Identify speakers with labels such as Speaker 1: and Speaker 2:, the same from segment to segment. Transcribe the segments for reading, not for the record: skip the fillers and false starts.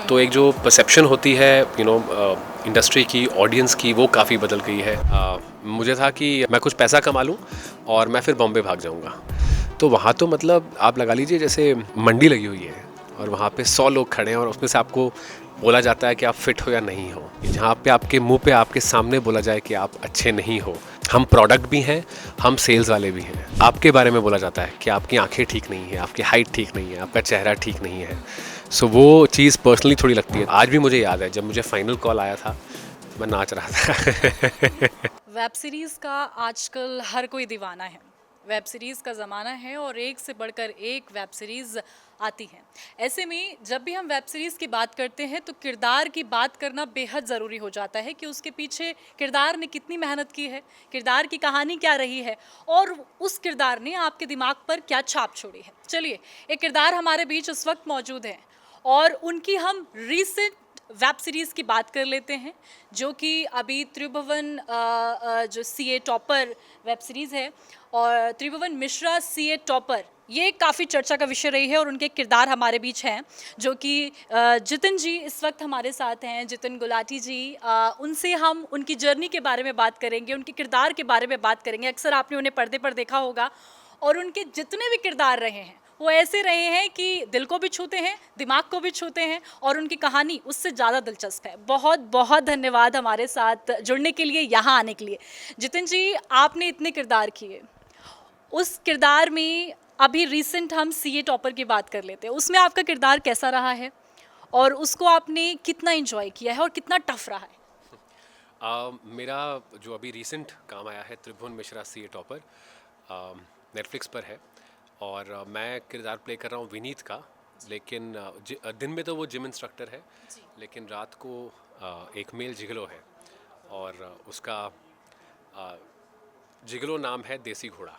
Speaker 1: तो एक जो परसेप्शन होती है इंडस्ट्री की, ऑडियंस की, वो काफ़ी बदल गई है। मुझे था कि मैं कुछ पैसा कमा लूँ और मैं फिर बॉम्बे भाग जाऊँगा। तो वहाँ तो मतलब आप लगा लीजिए जैसे मंडी लगी हुई है और वहाँ पे 100 लोग खड़े हैं और उसमें से आपको बोला जाता है कि आप फिट हो या नहीं हो। जहाँ पे आपके मुंह पे आपके सामने बोला जाए कि आप अच्छे नहीं हो। हम प्रोडक्ट भी हैं, हम सेल्स वाले भी हैं। आपके बारे में बोला जाता है कि आपकी आंखें ठीक नहीं है, आपकी हाइट ठीक नहीं है, आपका चेहरा ठीक नहीं है। सो वो चीज़ पर्सनली थोड़ी लगती है। आज भी मुझे याद है जब मुझे फाइनल कॉल आया था, मैं नाच रहा था।
Speaker 2: वेब सीरीज़ का आजकल हर कोई दीवाना है। वेब सीरीज़ का ज़माना है और एक से बढ़कर एक वेब सीरीज़ आती है। ऐसे में जब भी हम वेब सीरीज़ की बात करते हैं तो किरदार की बात करना बेहद ज़रूरी हो जाता है कि उसके पीछे किरदार ने कितनी मेहनत की है, किरदार की कहानी क्या रही है और उस किरदार ने आपके दिमाग पर क्या छाप छोड़ी है। चलिए, एक किरदार हमारे बीच उस वक्त मौजूद है और उनकी हम रीसेंट वेब सीरीज़ की बात कर लेते हैं, जो कि अभी त्रिभुवन जो सीए टॉपर वेब सीरीज़ है, और त्रिभुवन मिश्रा सीए टॉपर, ये काफ़ी चर्चा का विषय रही है और उनके किरदार हमारे बीच हैं, जो कि जितिन जी इस वक्त हमारे साथ हैं, जितिन गुलाटी जी। उनसे हम उनकी जर्नी के बारे में बात करेंगे, उनके किरदार के बारे में बात करेंगे। अक्सर आपने उन्हें पर्दे पर देखा होगा और उनके जितने भी किरदार रहे हैं वो ऐसे रहे हैं कि दिल को भी छूते हैं, दिमाग को भी छूते हैं और उनकी कहानी उससे ज़्यादा दिलचस्प है। बहुत बहुत धन्यवाद हमारे साथ जुड़ने के लिए, यहाँ आने के लिए। जितिन जी, आपने इतने किरदार किए, उस किरदार में अभी रिसेंट हम सीए टॉपर की बात कर लेते हैं, उसमें आपका किरदार कैसा रहा है और उसको आपने कितना एंजॉय किया है और कितना टफ रहा है?
Speaker 1: मेरा जो अभी रिसेंट काम आया है त्रिभुवन मिश्रा सी ए टॉपर, नेटफ्लिक्स पर है और मैं किरदार प्ले कर रहा हूँ विनीत का। लेकिन दिन में तो वो जिम इंस्ट्रक्टर है, लेकिन रात को एक मेल जिगलो है और उसका जिगलो नाम है देसी घोड़ा।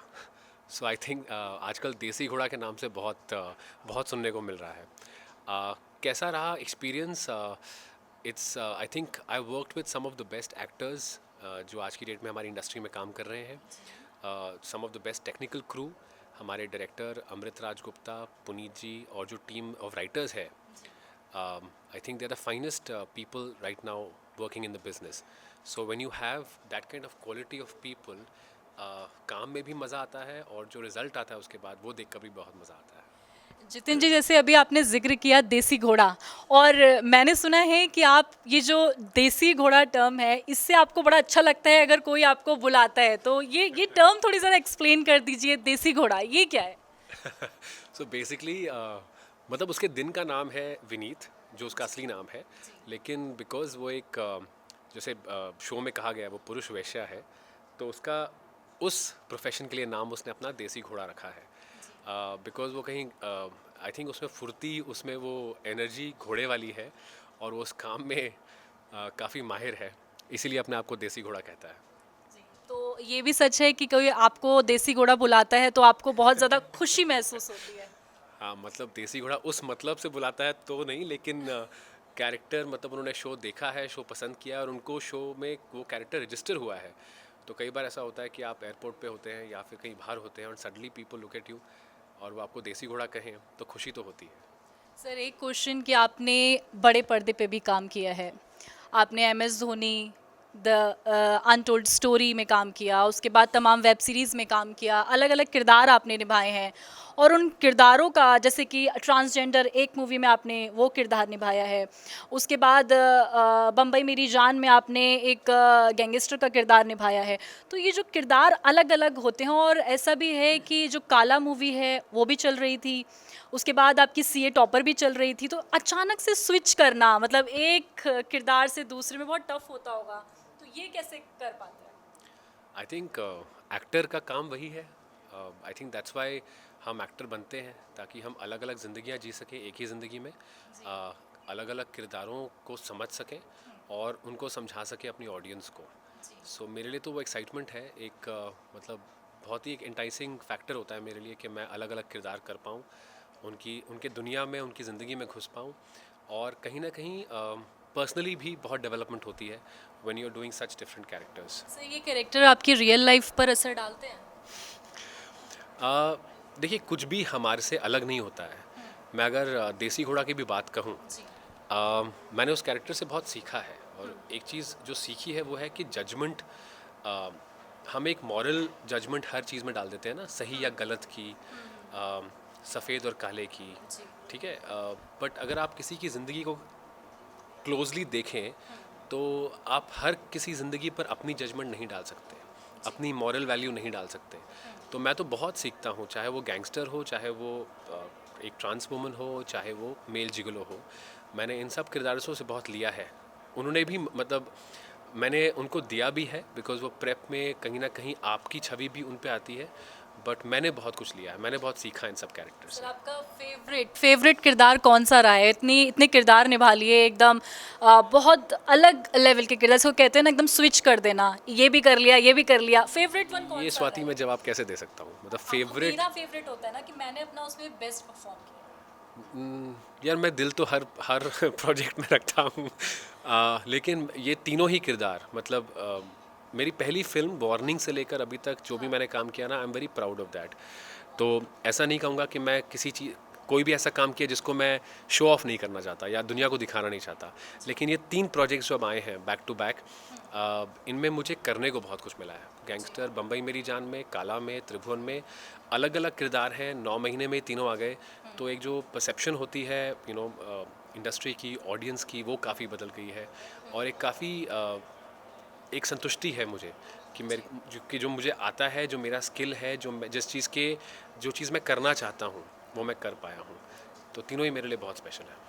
Speaker 1: सो आई थिंक आजकल देसी घोड़ा के नाम से बहुत सुनने को मिल रहा है। कैसा रहा experience? It's I think I worked with some of the best actors जो आज की डेट में हमारी इंडस्ट्री में काम कर रहे हैं। Some of the best technical crew, हमारे डायरेक्टर अमृत राज गुप्ता, पुनीत जी और जो टीम ऑफ राइटर्स है, I think they're the finest people right now working in the business. So when you have that kind of quality of people, काम में भी मज़ा आता है और जो रिज़ल्ट आता है उसके बाद वो देख कर भी बहुत मज़ा आता है।
Speaker 2: जितिन जी, जैसे अभी आपने जिक्र किया देसी घोड़ा, और मैंने सुना है कि आप ये जो देसी घोड़ा टर्म है, इससे आपको बड़ा अच्छा लगता है अगर कोई आपको बुलाता है, तो ये टर्म थोड़ी ज़रा एक्सप्लेन कर दीजिए। देसी घोड़ा ये क्या है?
Speaker 1: सो बेसिकली मतलब उसके दिन का नाम है विनीत, जो उसका असली नाम है। लेकिन बिकॉज वो एक जैसे शो में कहा गया है वो पुरुष वैश्या है, तो उसका उस प्रोफेशन के लिए नाम उसने अपना देसी घोड़ा रखा है। बिकॉज वो कहीं आई थिंक उसमें फुर्ती, उसमें वो एनर्जी घोड़े वाली है और वो उस काम में काफ़ी माहिर है, इसीलिए अपने आप को देसी घोड़ा कहता है।
Speaker 2: तो ये भी सच है कि कोई आपको देसी घोड़ा बुलाता है तो आपको बहुत ज़्यादा खुशी महसूस होती है?
Speaker 1: हाँ, मतलब देसी घोड़ा उस मतलब से बुलाता है तो नहीं, लेकिन कैरेक्टर मतलब उन्होंने शो देखा है, शो पसंद किया है और उनको शो में वो कैरेक्टर रजिस्टर हुआ है। तो कई बार ऐसा होता है कि आप एयरपोर्ट पे होते हैं या फिर कहीं बाहर होते हैं और suddenly people look at you और वो आपको देसी घोड़ा कहें तो खुशी तो होती है।
Speaker 2: सर, एक क्वेश्चन कि आपने बड़े पर्दे पे भी काम किया है, आपने M S Dhoni, the untold story में काम किया, उसके बाद तमाम वेब सीरीज़ में काम किया, अलग अलग किरदार आपने निभाए हैं और उन किरदारों का, जैसे कि ट्रांसजेंडर एक मूवी में आपने वो किरदार निभाया है, उसके बाद बम्बई मेरी जान में आपने एक गैंगस्टर का किरदार निभाया है। तो ये जो किरदार अलग अलग होते हैं, और ऐसा भी है कि जो काला मूवी है वो भी चल रही थी, उसके बाद आपकी सीए टॉपर भी चल रही थी, तो अचानक से स्विच करना, मतलब एक किरदार से दूसरे में बहुत टफ होता होगा, तो ये कैसे कर पाते हैं?
Speaker 1: आई थिंक एक्टर का काम वही है। आई थिंक दैट्स वाई हम एक्टर बनते हैं, ताकि हम अलग अलग ज़िंदगियाँ जी सकें एक ही ज़िंदगी में, अलग अलग किरदारों को समझ सकें और उनको समझा सकें अपनी ऑडियंस को। सो मेरे लिए तो वो एक्साइटमेंट है, एक मतलब बहुत ही एक इंटाइसिंग फैक्टर होता है मेरे लिए कि मैं अलग अलग किरदार कर पाऊँ, उनके दुनिया में, उनकी ज़िंदगी में घुस पाऊँ और कहीं ना कहीं पर्सनली भी बहुत डेवलपमेंट होती है when you are doing such different characters.
Speaker 2: Sir, ये कैरेक्टर आपकी रियल लाइफ पर असर डालते हैं?
Speaker 1: देखिए, कुछ भी हमारे से अलग नहीं होता है। मैं अगर देसी घोड़ा की भी बात कहूँ,
Speaker 2: जी।
Speaker 1: मैंने उस कैरेक्टर से बहुत सीखा है और एक चीज़ जो सीखी है वो है कि जजमेंट, हम एक मॉरल जजमेंट हर चीज़ में डाल देते हैं ना, सही या गलत की, सफ़ेद और काले की, ठीक है। बट अगर आप किसी की ज़िंदगी को क्लोजली देखें तो आप हर किसी ज़िंदगी पर अपनी जजमेंट नहीं डाल सकते, अपनी मॉरल वैल्यू नहीं डाल सकते। तो मैं तो बहुत सीखता हूँ, चाहे वो गैंगस्टर हो, चाहे वो एक ट्रांस वुमन हो, चाहे वो मेल जिगलो हो। मैंने इन सब किरदारों से बहुत लिया है। उन्होंने भी मतलब मैंने उनको दिया भी है, बिकॉज वो प्रेप में कहीं ना कहीं आपकी छवि भी उन पे आती है। बट मैंने बहुत कुछ लिया है, मैंने बहुत सीखा इन सब कैरेक्टर से।
Speaker 2: सर आपका फेवरेट किरदार कौन सा रहा है? इतने किरदार निभा लिए एकदम, बहुत अलग लेवल के किरदार, इसको कहते हैं ना एकदम स्विच कर देना, ये भी कर लिया ये भी कर लिया। फेवरेट वन कौन
Speaker 1: ये
Speaker 2: सा
Speaker 1: स्वाति
Speaker 2: रहा
Speaker 1: मैं जवाब कैसे दे सकता हूँ, मतलब
Speaker 2: है?
Speaker 1: फेवरेट।
Speaker 2: मेरा फेवरेट होता है ना कि मैंने अपना उसमें बेस्ट परफॉर्म किया।
Speaker 1: यार मैं दिल तो हर हर प्रोजेक्ट में रखता हूँ। लेकिन ये तीनों ही किरदार मतलब मेरी पहली फिल्म वार्निंग से लेकर अभी तक जो भी मैंने काम किया ना, I am very proud of that. तो ऐसा नहीं कहूँगा कि मैं किसी चीज़ कोई भी ऐसा काम किया जिसको मैं शो ऑफ नहीं करना चाहता या दुनिया को दिखाना नहीं चाहता। लेकिन ये 3 प्रोजेक्ट्स जो अब आए हैं बैक टू बैक, इनमें मुझे करने को बहुत कुछ मिला है। गैंगस्टर, बम्बई मेरी जान में, काला में, त्रिभुवन में अलग अलग किरदार हैं। 9 महीने में तीनों आ गए। तो एक जो परसेप्शन होती है इंडस्ट्री की, ऑडियंस की, वो काफ़ी बदल गई है। और एक काफ़ी एक संतुष्टि है मुझे कि जो मुझे आता है, जो मेरा स्किल है, जो चीज़ मैं करना चाहता हूँ वो मैं कर पाया हूँ। तो तीनों ही मेरे लिए बहुत स्पेशल है।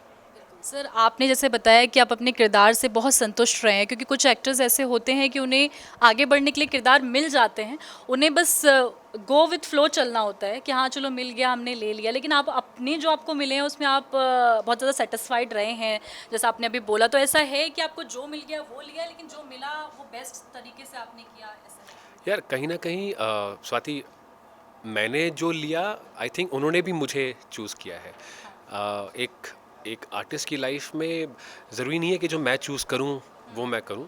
Speaker 2: सर आपने जैसे बताया कि आप अपने किरदार से बहुत संतुष्ट रहे हैं, क्योंकि कुछ एक्टर्स ऐसे होते हैं कि उन्हें आगे बढ़ने के लिए किरदार मिल जाते हैं, उन्हें बस गो विथ फ्लो चलना होता है कि हाँ चलो मिल गया हमने ले लिया। लेकिन आप अपने जो आपको मिले हैं उसमें आप बहुत ज़्यादा सेटिस्फाइड रहे हैं, जैसा आपने अभी बोला। तो ऐसा है कि आपको जो मिल गया वो लिया, लेकिन जो मिला वो बेस्ट तरीके से आपने किया, ऐसा है?
Speaker 1: यार कहीं ना कहीं स्वाति, मैंने जो लिया आई थिंक उन्होंने भी मुझे चूज़ किया है। एक आर्टिस्ट की लाइफ में ज़रूरी नहीं है कि जो मैं चूज़ करूं वो मैं करूं।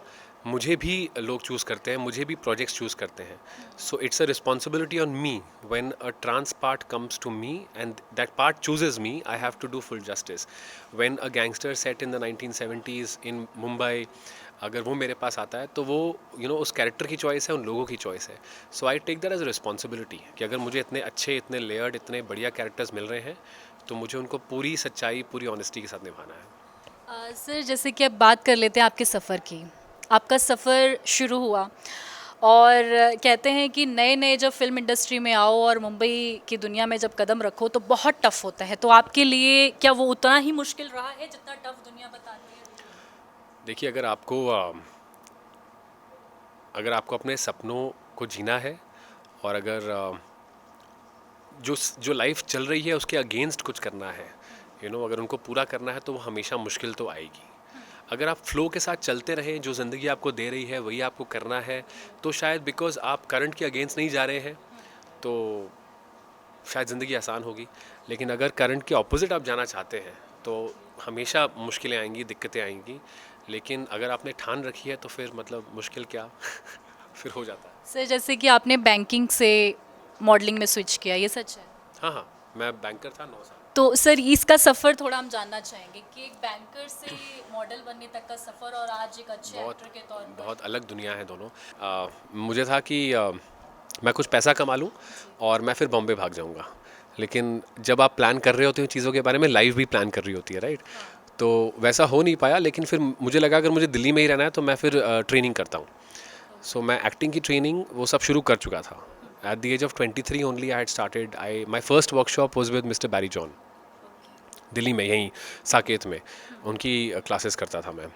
Speaker 1: मुझे भी लोग चूज़ करते हैं, मुझे भी प्रोजेक्ट्स चूज़ करते हैं। So it's a responsibility on me when a trans part comes to me and that part chooses me, I have to do full justice. When a gangster set in the 1970s in Mumbai, अगर वो मेरे पास आता है तो वो उस character की choice है, उन लोगों की चॉइस है। So I take that as a responsibility कि अगर मुझे इतने अच्छे, इतने लेयर्ड, इतने बढ़िया कैरेक्टर्स मिल रहे हैं तो मुझे उनको पूरी सच्चाई, पूरी ऑनेस्टी के साथ निभाना है।
Speaker 2: सर जैसे कि अब बात कर लेते हैं आपके सफ़र की। आपका सफ़र शुरू हुआ और कहते हैं कि नए नए जब फिल्म इंडस्ट्री में आओ और मुंबई की दुनिया में जब कदम रखो तो बहुत टफ़ होता है। तो आपके लिए क्या वो उतना ही मुश्किल रहा है जितना टफ़ दुनिया बताती है?
Speaker 1: देखिए, अगर आपको अपने सपनों को जीना है और अगर जो लाइफ चल रही है उसके अगेंस्ट कुछ करना है, अगर उनको पूरा करना है तो वो हमेशा मुश्किल तो आएगी। अगर आप फ्लो के साथ चलते रहें, जो ज़िंदगी आपको दे रही है वही आपको करना है, तो शायद बिकॉज आप करंट के अगेंस्ट नहीं जा रहे हैं तो शायद ज़िंदगी आसान होगी। लेकिन अगर करंट के ऑपोजिट आप जाना चाहते हैं तो हमेशा मुश्किलें आएंगी, दिक्कतें आएंगी। लेकिन अगर आपने ठान रखी है तो फिर मतलब मुश्किल क्या फिर हो जाता है।
Speaker 2: सर जैसे कि आपने बैंकिंग से मॉडलिंग में स्विच किया, ये सच है?
Speaker 1: हाँ हाँ, मैं बैंकर था 9 साल।
Speaker 2: तो सर इसका सफ़र थोड़ा हम जानना चाहेंगे कि एक बैंकर से मॉडल बनने तक का सफ़र और आज एक अच्छे एक्टर के तौर पर।
Speaker 1: बहुत अलग दुनिया है दोनों। मुझे था कि मैं कुछ पैसा कमा लूँ और मैं फिर बॉम्बे भाग जाऊँगा। लेकिन जब आप प्लान कर रहे होते हो चीज़ों के बारे में, लाइफ भी प्लान कर रही होती है, राइट? तो वैसा हो नहीं पाया। लेकिन फिर मुझे लगा अगर मुझे दिल्ली में ही रहना है तो मैं फिर ट्रेनिंग करता हूँ। सो मैं एक्टिंग की ट्रेनिंग वो सब शुरू कर चुका था। At the age of 23 only I had started. My first workshop was with mister Barry John, Delhi में, यहीं साकेत में। उनकी क्लासेस करता था मैं।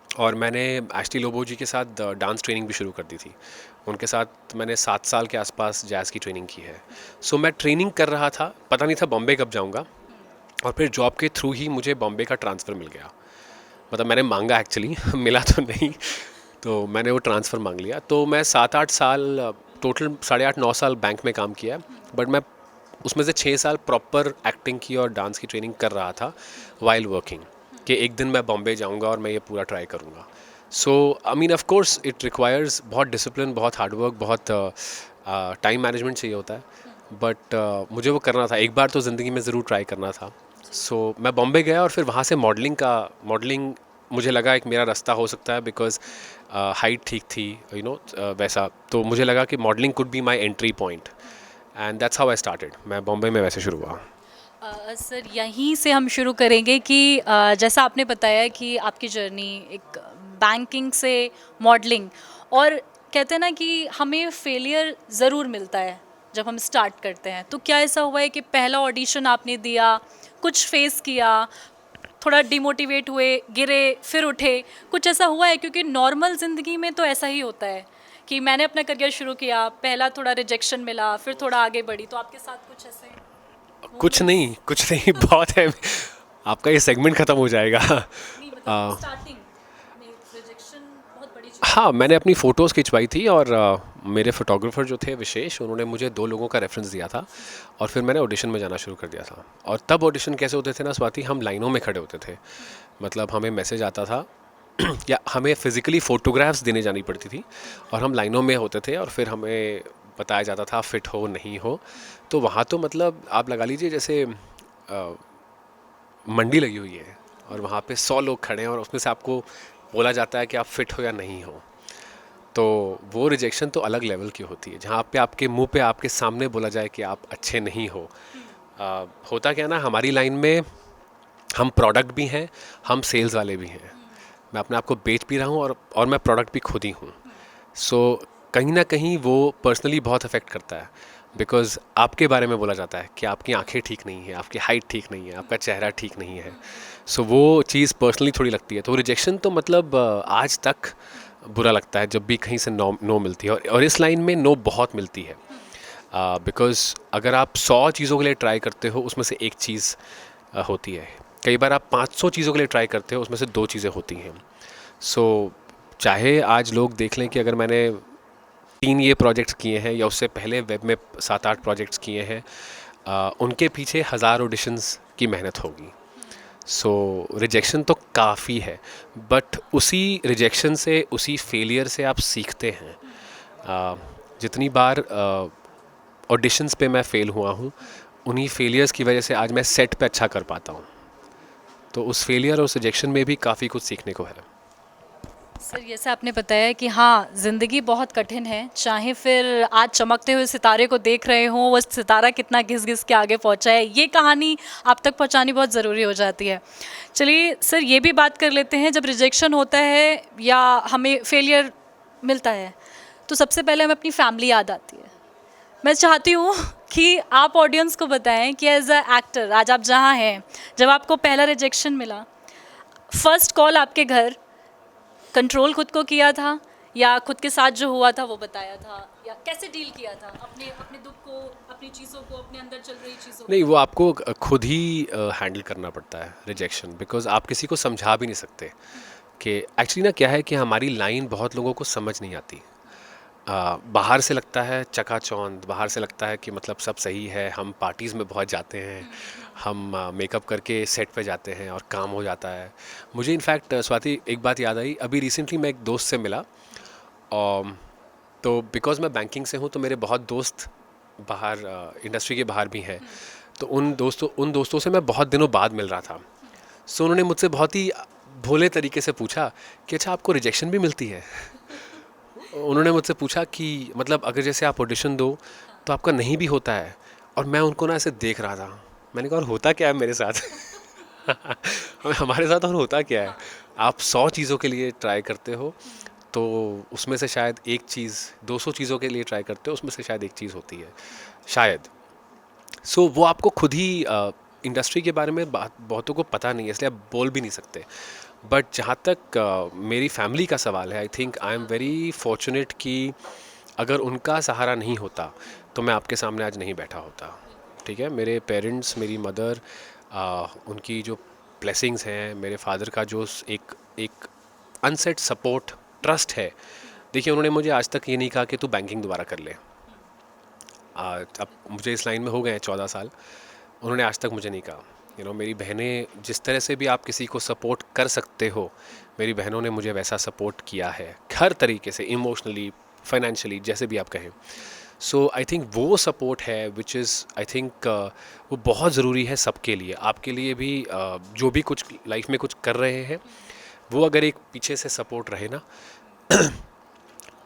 Speaker 1: और मैंने एश्ली लोबो जी के साथ डांस ट्रेनिंग भी शुरू कर दी थी। उनके साथ मैंने 7 साल के आसपास जैज़ की ट्रेनिंग की है। सो मैं ट्रेनिंग कर रहा था, पता नहीं था बॉम्बे कब जाऊंगा। और फिर जॉब के थ्रू ही मुझे बॉम्बे का ट्रांसफ़र मिल गया। मतलब मैंने मांगा एक्चुअली मिला तो नहीं, तो मैंने वो ट्रांसफ़र मांग लिया। तो मैं 7-8 साल, टोटल 8.5-9 साल बैंक में काम किया। बट मैं उसमें से 6 साल प्रॉपर एक्टिंग की और डांस की ट्रेनिंग कर रहा था वाइल वर्किंग, कि एक दिन मैं बॉम्बे जाऊंगा और मैं ये पूरा ट्राई करूंगा। So I mean of course it requires बहुत डिसिप्लिन, बहुत हार्डवर्क, बहुत टाइम मैनेजमेंट चाहिए होता है। बट मुझे वो करना था, एक बार तो ज़िंदगी में ज़रूर ट्राई करना था। सो मैं बॉम्बे गया और फिर वहाँ से मॉडलिंग मुझे लगा एक मेरा रास्ता हो सकता है, बिकॉज हाइट ठीक थी, वैसा, तो मुझे लगा कि modelling could be my entry point, and that's how I started. मैं बॉम्बे में वैसे शुरू हुआ।
Speaker 2: सर यहीं से हम शुरू करेंगे कि जैसा आपने बताया कि आपकी जर्नी एक बैंकिंग से मॉडलिंग, और कहते हैं ना कि हमें फेलियर ज़रूर मिलता है जब हम स्टार्ट करते हैं, तो क्या ऐसा हुआ है कि पहला ऑडिशन आपने दिया, कुछ फेस किया, थोड़ा डिमोटिवेट हुए, गिरे, फिर उठे, कुछ ऐसा हुआ है? क्योंकि नॉर्मल ज़िंदगी में तो ऐसा ही होता है कि मैंने अपना करियर शुरू किया, पहला थोड़ा रिजेक्शन मिला, फिर थोड़ा आगे बढ़ी, तो आपके साथ कुछ ऐसे
Speaker 1: कुछ नहीं बहुत है, आपका ये सेगमेंट ख़त्म हो जाएगा।
Speaker 2: नहीं, मतलब स्टार्टिंग में रिजेक्शन बहुत बड़ी चीज़।
Speaker 1: हाँ, मैंने अपनी फ़ोटोज़ खिंचवाई थी और मेरे फोटोग्राफर जो थे विशेष, उन्होंने मुझे 2 लोगों का रेफरेंस दिया था और फिर मैंने ऑडिशन में जाना शुरू कर दिया था। और तब ऑडिशन कैसे होते थे ना स्वाति, हम लाइनों में खड़े होते थे, मतलब हमें मैसेज आता था या हमें फिज़िकली फ़ोटोग्राफ्स देने जानी पड़ती थी और हम लाइनों में होते थे और फिर हमें बताया जाता था फिट हो नहीं हो। तो वहाँ तो मतलब आप लगा लीजिए जैसे मंडी लगी हुई है और वहाँ पे 100 लोग खड़े हैं और उसमें से आपको बोला जाता है कि आप फिट हो या नहीं हो। तो वो रिजेक्शन तो अलग लेवल की होती है, जहाँ पे आपके मुंह पे आपके सामने बोला जाए कि आप अच्छे नहीं हो। होता क्या ना, हमारी लाइन में हम प्रोडक्ट भी हैं, हम सेल्स वाले भी हैं। मैं अपने आप को बेच भी रहा हूँ और मैं प्रोडक्ट भी खुद ही हूँ। सो कहीं ना कहीं वो पर्सनली बहुत अफेक्ट करता है, बिकॉज आपके बारे में बोला जाता है कि आपकी आंखें ठीक नहीं है, आपकी हाइट ठीक नहीं है, आपका चेहरा ठीक नहीं है। सो वो चीज़ पर्सनली थोड़ी लगती है। तो रिजेक्शन तो मतलब आज तक बुरा लगता है जब भी कहीं से नो मिलती है, और इस लाइन में नो बहुत मिलती है। बिकॉज अगर आप 100 चीज़ों के लिए ट्राई करते हो उसमें से एक चीज़ होती है, कई बार आप 500 चीज़ों के लिए ट्राई करते हो उसमें से 2 चीज़ें होती हैं। सो चाहे आज लोग देख लें कि अगर मैंने 3 ये प्रोजेक्ट्स किए हैं या उससे पहले वेब में 7-8 प्रोजेक्ट्स किए हैं, उनके पीछे 1000 ऑडिशंस की मेहनत होगी। सो रिजेक्शन तो काफ़ी है, बट उसी रिजेक्शन से, उसी फेलियर से आप सीखते हैं। जितनी बार ऑडिशंस पे मैं फ़ेल हुआ हूँ, उन्हीं फेलियर्स की वजह से आज मैं सेट पे अच्छा कर पाता हूँ। तो उस फेलियर और उस रिजेक्शन में भी काफ़ी कुछ सीखने को है।
Speaker 2: सर जैसे आपने बताया कि हाँ ज़िंदगी बहुत कठिन है, चाहे फिर आज चमकते हुए सितारे को देख रहे हों, वो सितारा कितना घिस घिस के आगे पहुंचा है, ये कहानी आप तक पहुंचानी बहुत ज़रूरी हो जाती है। चलिए सर ये भी बात कर लेते हैं, जब रिजेक्शन होता है या हमें फेलियर मिलता है तो सबसे पहले हमें अपनी फैमिली याद आती है। मैं चाहती हूँ कि आप ऑडियंस को बताएं कि एज अ एक्टर आज आप जहाँ हैं, जब आपको पहला रिजेक्शन मिला, फर्स्ट कॉल आपके घर, कंट्रोल खुद को किया था या खुद के साथ जो हुआ था वो बताया था, या कैसे डील किया था अपने अपने दुख को, अपनी चीज़ों को, अपने अंदर चल रही चीज़ों को?
Speaker 1: नहीं, वो आपको खुद ही हैंडल करना पड़ता है रिजेक्शन, बिकॉज आप किसी को समझा भी नहीं सकते। कि एक्चुअली ना क्या है कि हमारी लाइन बहुत लोगों को समझ नहीं आती। बाहर से लगता है चकाचौंध, बाहर से लगता है कि मतलब सब सही है, हम पार्टीज़ में बहुत जाते हैं, हम मेकअप करके सेट पे जाते हैं और काम हो जाता है। मुझे इनफैक्ट स्वाति एक बात याद आई, अभी रिसेंटली मैं एक दोस्त से मिला, और तो बिकॉज़ मैं बैंकिंग से हूँ तो मेरे बहुत दोस्त बाहर इंडस्ट्री के बाहर भी हैं। तो उन दोस्तों से मैं बहुत दिनों बाद मिल रहा था। सो उन्होंने मुझसे बहुत ही भोले तरीके से पूछा कि अच्छा आपको रिजेक्शन भी मिलती है? उन्होंने मुझसे पूछा कि मतलब अगर जैसे आप ऑडिशन दो तो आपका नहीं भी होता है, और मैं उनको ना ऐसे देख रहा था। मैंने कहा और होता क्या है मेरे साथ? हमारे साथ और होता क्या है? आप 100 चीज़ों के लिए ट्राई करते हो तो उसमें से शायद एक चीज़, 200 चीज़ों के लिए ट्राई करते हो उसमें से शायद एक चीज़ होती है शायद। सो वो आपको खुद ही इंडस्ट्री के बारे में बहुतों को पता नहीं है, इसलिए आप बोल भी नहीं सकते। बट जहाँ तक मेरी फैमिली का सवाल है, आई think I am very fortunate कि अगर उनका सहारा नहीं होता तो मैं आपके सामने आज नहीं बैठा होता। ठीक है, मेरे पेरेंट्स, मेरी मदर, उनकी जो ब्लेसिंग्स हैं, मेरे फादर का जो एक अनसेट सपोर्ट, ट्रस्ट है। देखिए उन्होंने मुझे आज तक ये नहीं कहा कि तू बैंकिंग दोबारा कर ले। अब मुझे इस लाइन में हो गए हैं 14 साल, उन्होंने आज तक मुझे नहीं कहा। मेरी बहनें, जिस तरह से भी आप किसी को सपोर्ट कर सकते हो, मेरी बहनों ने मुझे वैसा सपोर्ट किया है हर तरीके से, इमोशनली, फाइनेंशियली, जैसे भी आप कहें। सो आई थिंक वो सपोर्ट है विच इज़ आई थिंक वो बहुत ज़रूरी है सबके लिए, आपके लिए भी, जो भी कुछ लाइफ में कुछ कर रहे हैं, वो अगर एक पीछे से सपोर्ट रहे ना,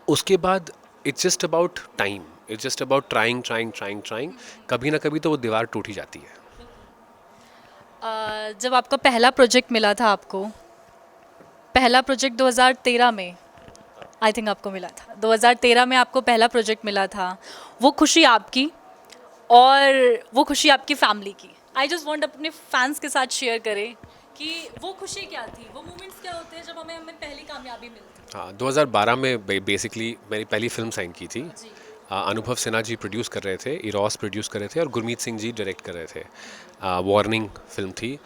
Speaker 1: उसके बाद it's just about time, it's just about trying trying trying trying, कभी ना कभी तो वो दीवार टूट ही जाती है।
Speaker 2: जब आपका पहला प्रोजेक्ट मिला था आपको, पहला प्रोजेक्ट 2013 में आई थिंक आपको मिला था, 2013 में आपको पहला प्रोजेक्ट मिला था, वो खुशी आपकी और वो खुशी आपकी फैमिली की, आई जस्ट वांट अपने फैंस के साथ शेयर करें कि वो खुशी क्या थी, वो मोमेंट्स क्या होते हैं जब हमें हमें पहली कामयाबी मिलती
Speaker 1: हाँ, 2012 में बेसिकली मेरी पहली फिल्म साइन की थी।
Speaker 2: जी।
Speaker 1: अनुभव सिन्हा जी प्रोड्यूस कर रहे थे, इरोस प्रोड्यूस कर रहे थे और गुरमीत सिंह जी डायरेक्ट कर रहे थे। वार्निंग फिल्म थी।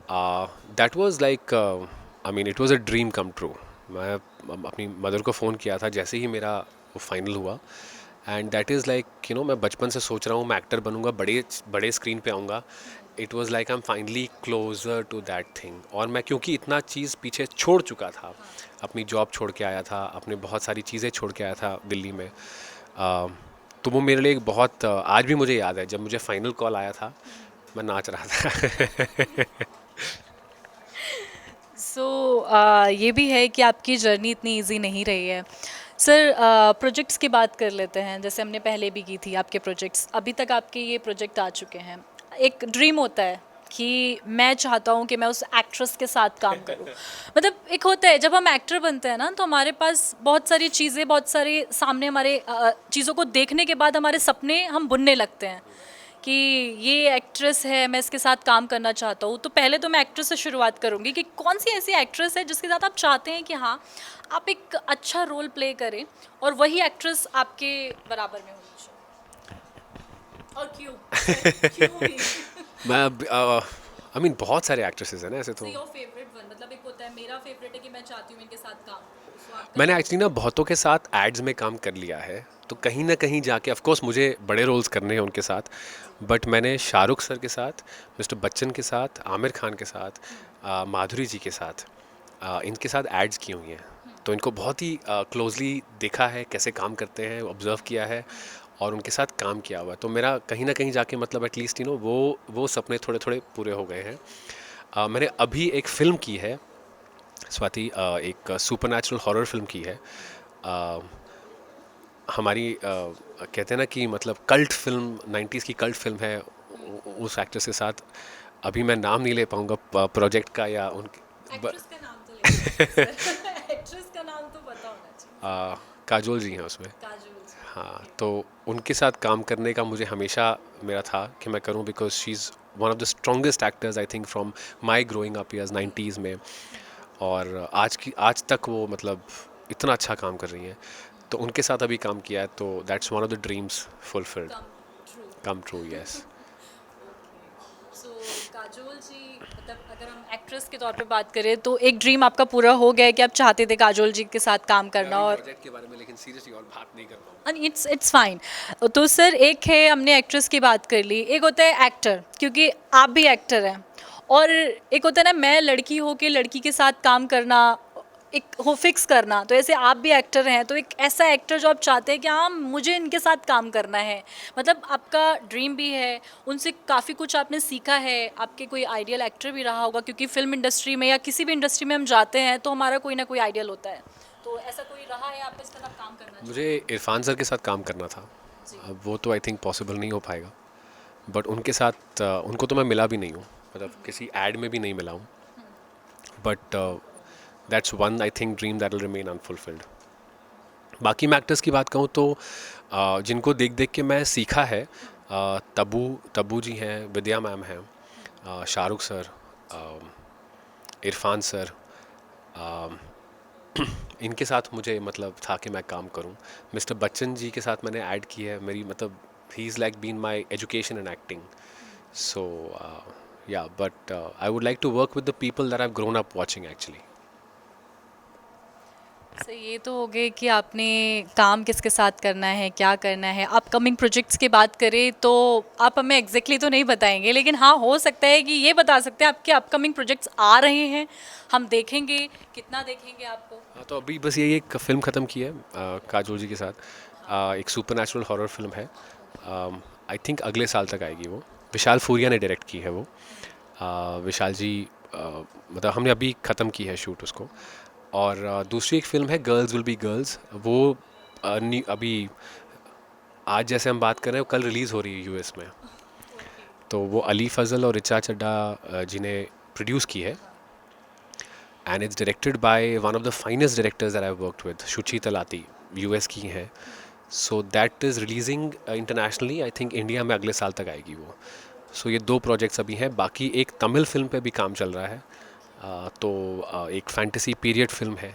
Speaker 1: That was like, I mean it was a dream come true. मैं अपनी मदर को फ़ोन किया था जैसे ही मेरा वो फाइनल हुआ, and that is like you know, मैं बचपन से सोच रहा हूँ मैं एक्टर बनूंगा, बड़े बड़े स्क्रीन पे आऊँगा। It was like I am finally closer to that thing. और मैं क्योंकि इतना चीज़ पीछे छोड़ चुका था, अपनी जॉब छोड़ के आया था, अपने बहुत सारी चीज़ें छोड़ के आया था दिल्ली में, तो वो मेरे लिए एक बहुत, आज भी मुझे याद है जब मुझे फाइनल कॉल आया था, मैं नाच रहा था।
Speaker 2: सो ये भी है कि आपकी जर्नी इतनी इजी नहीं रही है। सर, प्रोजेक्ट्स की बात कर लेते हैं, जैसे हमने पहले भी की थी आपके प्रोजेक्ट्स, अभी तक आपके ये प्रोजेक्ट आ चुके हैं। एक ड्रीम होता है कि मैं चाहता हूँ कि मैं उस एक्ट्रेस के साथ काम करूँ। मतलब एक होता है जब हम एक्टर बनते हैं ना, तो हमारे पास बहुत सारी चीज़ें, बहुत सारे सामने हमारे चीज़ों को देखने के बाद हमारे सपने हम बुनने लगते हैं कि ये एक्ट्रेस है, मैं इसके साथ काम करना चाहता हूँ। तो पहले तो मैं एक्ट्रेस से शुरुआत करूँगी कि कौन सी ऐसी एक्ट्रेस है जिसके साथ आप चाहते हैं कि हाँ, आप एक अच्छा रोल प्ले करें और वही एक्ट्रेस आपके बराबर में होनी चाहिए, और क्यों? क्यों ही?
Speaker 1: मैं आई मीन बहुत सारे एक्ट्रेसेस हैं ना ऐसे तो।
Speaker 2: योर फेवरेट वन, मतलब एक होता है मेरा फेवरेट है कि मैं चाहती हूँ इनके साथ काम करूं। So, आपका
Speaker 1: मैंने एक्चुअली ना बहुतों के साथ एड्स में काम कर लिया है, तो कहीं ना कहीं जाके ऑफ कोर्स मुझे बड़े रोल्स करने हैं उनके साथ, बट मैंने शाहरुख सर के साथ, मिस्टर बच्चन के साथ, आमिर खान के साथ, माधुरी जी के साथ, इनके साथ एड्स की हुई हैं। तो इनको बहुत ही क्लोजली देखा है कैसे काम करते हैं, ऑब्जर्व किया है और उनके साथ काम किया हुआ है। तो मेरा कहीं ना कहीं जाके मतलब एटलीस्ट यू नो वो सपने थोड़े थोड़े पूरे हो गए हैं। मैंने अभी एक फ़िल्म की है स्वाति, एक सुपरनैचुरल हॉरर फिल्म की है। अ, हमारी कहते हैं ना कि मतलब कल्ट फिल्म, 90s की कल्ट फिल्म है, उस एक्ट्रेस के साथ। अभी मैं नाम नहीं ले पाऊँगा प्रोजेक्ट का या उनके,
Speaker 2: एक्ट्रेस का नाम तो लेंगे एक्ट्रेस का नाम तो पता होना चाहिए।
Speaker 1: काजोल जी हैं उसमें।
Speaker 2: काजोल जी।
Speaker 1: हाँ, तो उनके साथ काम करने का मुझे हमेशा मेरा था कि मैं करूं, because she is one of the strongest actors I think from my growing up years 90s में। और आज तक वो मतलब इतना अच्छा काम कर रही हैं, तो उनके साथ अभी काम किया है, तो that's one of the dreams fulfilled,
Speaker 2: come true.
Speaker 1: Come true, yes.
Speaker 2: So Kajol ji, मतलब अगर हम एक्ट्रेस के तौर पे बात करें तो एक ड्रीम आपका पूरा हो गया है कि आप चाहते थे काजोल जी के साथ काम करना, और
Speaker 1: प्रोजेक्ट के बारे में लेकिन सीरियसली और बात नहीं कर पाऊँ।
Speaker 2: It's fine. तो सर, एक है हमने एक्ट्रेस की बात कर ली, एक होता है एक्टर, क्योंकि आप भी एक्टर हैं, और एक होता है ना मैं लड़की हो के लड़की के साथ काम करना, एक हो फिक्स करना। तो ऐसे आप भी एक्टर हैं, तो एक ऐसा एक्टर जो आप चाहते हैं कि हाँ मुझे इनके साथ काम करना है, मतलब आपका ड्रीम भी है, उनसे काफ़ी कुछ आपने सीखा है, आपके कोई आइडियल एक्टर भी रहा होगा, क्योंकि फिल्म इंडस्ट्री में या किसी भी इंडस्ट्री में हम जाते हैं तो हमारा कोई ना कोई आइडियल होता है। तो ऐसा कोई रहा है आपके साथ आप काम करना
Speaker 1: मुझे इरफान सर के साथ काम करना था।
Speaker 2: जी।
Speaker 1: अब वो तो आई थिंक पॉसिबल नहीं हो पाएगा, बट उनके साथ उनको तो मैं मिला भी नहीं हूँ, मतलब किसी एड में भी नहीं मिला हूँ, but that's one I think dream that will remain unfulfilled. बाकी मैं एक्टर्स की बात कहूँ तो जिनको देख देख के मैं सीखा है, तब्बू तब्बू जी हैं, विद्या मैम हैं, शाहरुख सर, इरफान सर, इनके साथ मुझे मतलब था कि मैं काम करूं। मिस्टर बच्चन जी के साथ मैंने ऐड की है, मेरी मतलब ही is like been my education in acting. So yeah, but I would like to work with the people that I have grown up watching actually.
Speaker 2: Sir, ये तो हो गए कि आपने काम किसके साथ करना है, क्या करना है। अपकमिंग प्रोजेक्ट्स की बात करें तो आप हमें एग्जैक्टली तो नहीं बताएंगे, लेकिन हाँ हो सकता है कि ये बता सकते हैं आपके अपकमिंग प्रोजेक्ट्स आ रहे हैं, हम देखेंगे, कितना देखेंगे आपको।
Speaker 1: हाँ, तो अभी बस यही एक फिल्म ख़त्म की है काजोल जी के साथ, एक सुपर नेचुरल हॉरर फिल्म है। आई थिंक अगले साल तक आएगी वो। विशाल फूरिया ने डायरेक्ट की है वो। विशाल जी मतलब हमने अभी ख़त्म की है शूट उसको। और दूसरी एक फ़िल्म है गर्ल्स विल बी गर्ल्स, वो अभी आज जैसे हम बात कर रहे हैं कल रिलीज़ हो रही है यूएस में। तो वो अली फजल और रिचा चड्ढा जी ने प्रोड्यूस की है and it's directed by one of the finest directors that I have worked with, Shuchi Talati, US की है। So that is releasing internationally, I think India में अगले साल तक आएगी वो। सो ये 2 प्रोजेक्ट्स अभी हैं, बाकी एक तमिल फिल्म पे भी काम चल रहा है। एक फैंटेसी पीरियड फिल्म है,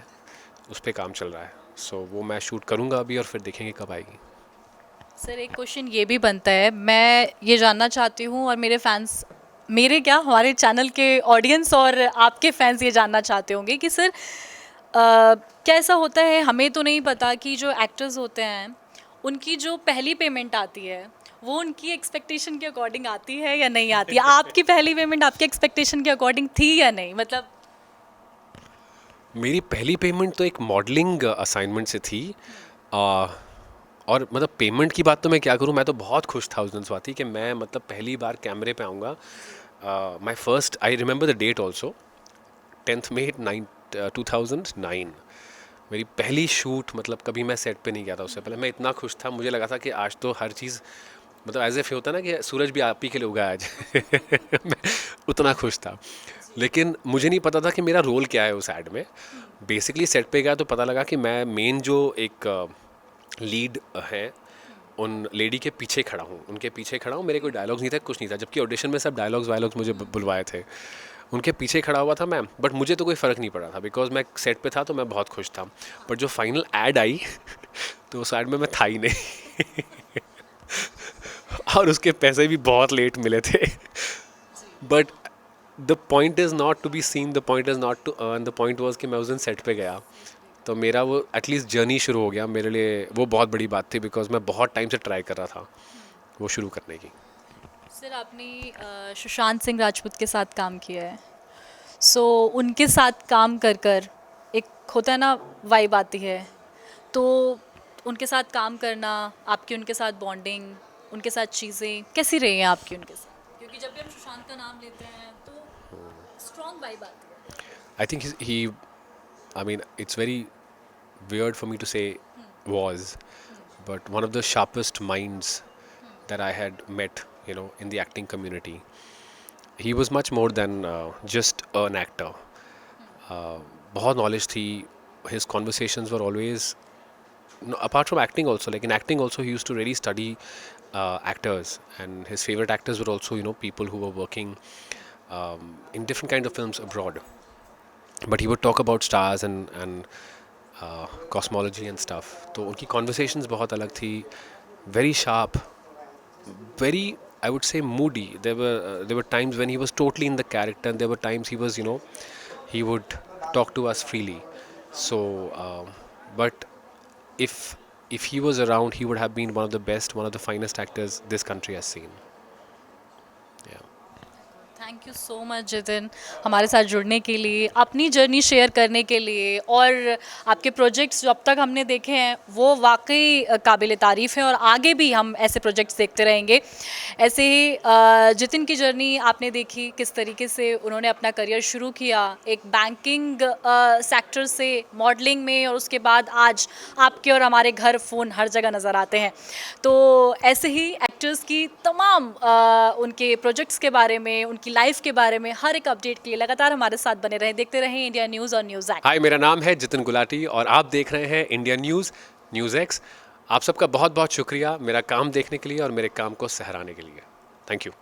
Speaker 1: उस पर काम चल रहा है। सो वो मैं शूट करूँगा अभी और फिर देखेंगे कब आएगी।
Speaker 2: सर एक क्वेश्चन ये भी बनता है, मैं ये जानना चाहती हूँ और मेरे फैंस, मेरे क्या हमारे चैनल के ऑडियंस और आपके फैंस ये जानना चाहते होंगे कि सर क्या ऐसा होता है, हमें तो नहीं पता कि जो एक्टर्स होते हैं उनकी जो पहली पेमेंट आती है वो उनकी एक्सपेक्टेशन के अकॉर्डिंग आती है या नहीं आती है? आपकी पहली पेमेंट आपकी एक्सपेक्टेशन के अकॉर्डिंग थी या नहीं? मतलब
Speaker 1: मेरी पहली पेमेंट तो एक मॉडलिंग असाइनमेंट से थी। और मतलब पेमेंट की बात तो मैं क्या करूं, मैं तो बहुत खुश था उस दिन स्वाति कि मैं मतलब पहली बार कैमरे पे आऊँगा। My first, I remember the date also, 10th May 2009 मेरी पहली शूट। मतलब कभी मैं सेट पे नहीं गया था उससे पहले, मैं इतना खुश था, मुझे लगा था कि आज तो हर चीज़ मतलब एज एफ होता ना कि सूरज भी आप ही के लिए उगा आज। मैं उतना खुश था, लेकिन मुझे नहीं पता था कि मेरा रोल क्या है उस एड में। बेसिकली सेट पे गया तो पता लगा कि मैं मेन जो एक लीड है उन लेडी के पीछे खड़ा हूँ, उनके पीछे खड़ा हूँ। मेरे कोई डायलॉग्स नहीं था, कुछ नहीं था, जबकि ऑडिशन में सब डायलॉग्स वायलॉग्स मुझे बुलवाए थे। उनके पीछे खड़ा हुआ था मैं, बट मुझे तो कोई फ़र्क नहीं पड़ा था बिकॉज मैं सेट पे था, तो मैं बहुत खुश था। बट जो फाइनल एड आई तो उस एड में मैं था ही नहीं। और उसके पैसे भी बहुत लेट मिले थे। But the point is not to be seen, the point is not to earn, the point was कि मैं उस दिन सेट पे गया तो मेरा वो एटलीस्ट जर्नी शुरू हो गया। मेरे लिए वो बहुत बड़ी बात थी बिकॉज मैं बहुत टाइम से ट्राई कर रहा था वो शुरू करने की।
Speaker 2: सर आपने सुशांत सिंह राजपूत के साथ काम किया है, सो उनके साथ काम कर कर एक होता है ना वाइब आती है, तो उनके साथ काम करना, आपकी उनके साथ बॉन्डिंग, उनके साथ चीज़ें कैसी रही हैं आपकी उनके साथ? क्योंकि जब भी हम सुशांत का नाम लेते हैं तो स्ट्रॉन्ग वाइब आती है।
Speaker 1: I think he I mean, it's very weird for me to say was, but one of the sharpest minds that I had met, you know, in the acting community. He was much more than just an actor. बहुत knowledge थी. His conversations were always, no, apart from acting also, like in acting also he used to really study actors, and his favorite actors were also, you know, people who were working in different kind of films abroad. But he would talk about stars and cosmology and stuff. तो उनकी conversations बहुत अलग थी, very sharp, very, I would say, moody. There were times when he was totally in the character, and there were times he was, you know, he would talk to us freely. So, but if he was around, he would have been one of the best, one of the finest actors this country has seen. Yeah.
Speaker 2: Thank you so much Jitin, हमारे साथ जुड़ने के लिए, अपनी journey share करने के लिए, और आपके प्रोजेक्ट्स जो अब तक हमने देखे हैं वो वाकई काबिल तारीफ़ है और आगे भी हम ऐसे प्रोजेक्ट्स देखते रहेंगे। ऐसे ही जितिन की जर्नी आपने देखी, किस तरीके से उन्होंने अपना करियर शुरू किया एक बैंकिंग सेक्टर से मॉडलिंग में, और उसके बाद आज आपके और हमारे घर फ़ोन हर जगह नज़र आते हैं। तो ऐसे ही एक्टर्स की तमाम उनके प्रोजेक्ट्स के बारे में, उनकी लाइफ के बारे में हर एक अपडेट के लिए लगातार हमारे साथ बने रहें, देखते रहें इंडिया न्यूज़ और न्यूज़ एक्ट।
Speaker 1: हाय, मेरा नाम है जितिन गुलाटी और आप देख रहे हैं इंडिया न्यूज़, न्यूज़ एक्स। आप सबका बहुत बहुत शुक्रिया मेरा काम देखने के लिए और मेरे काम को सहराने के लिए। Thank you.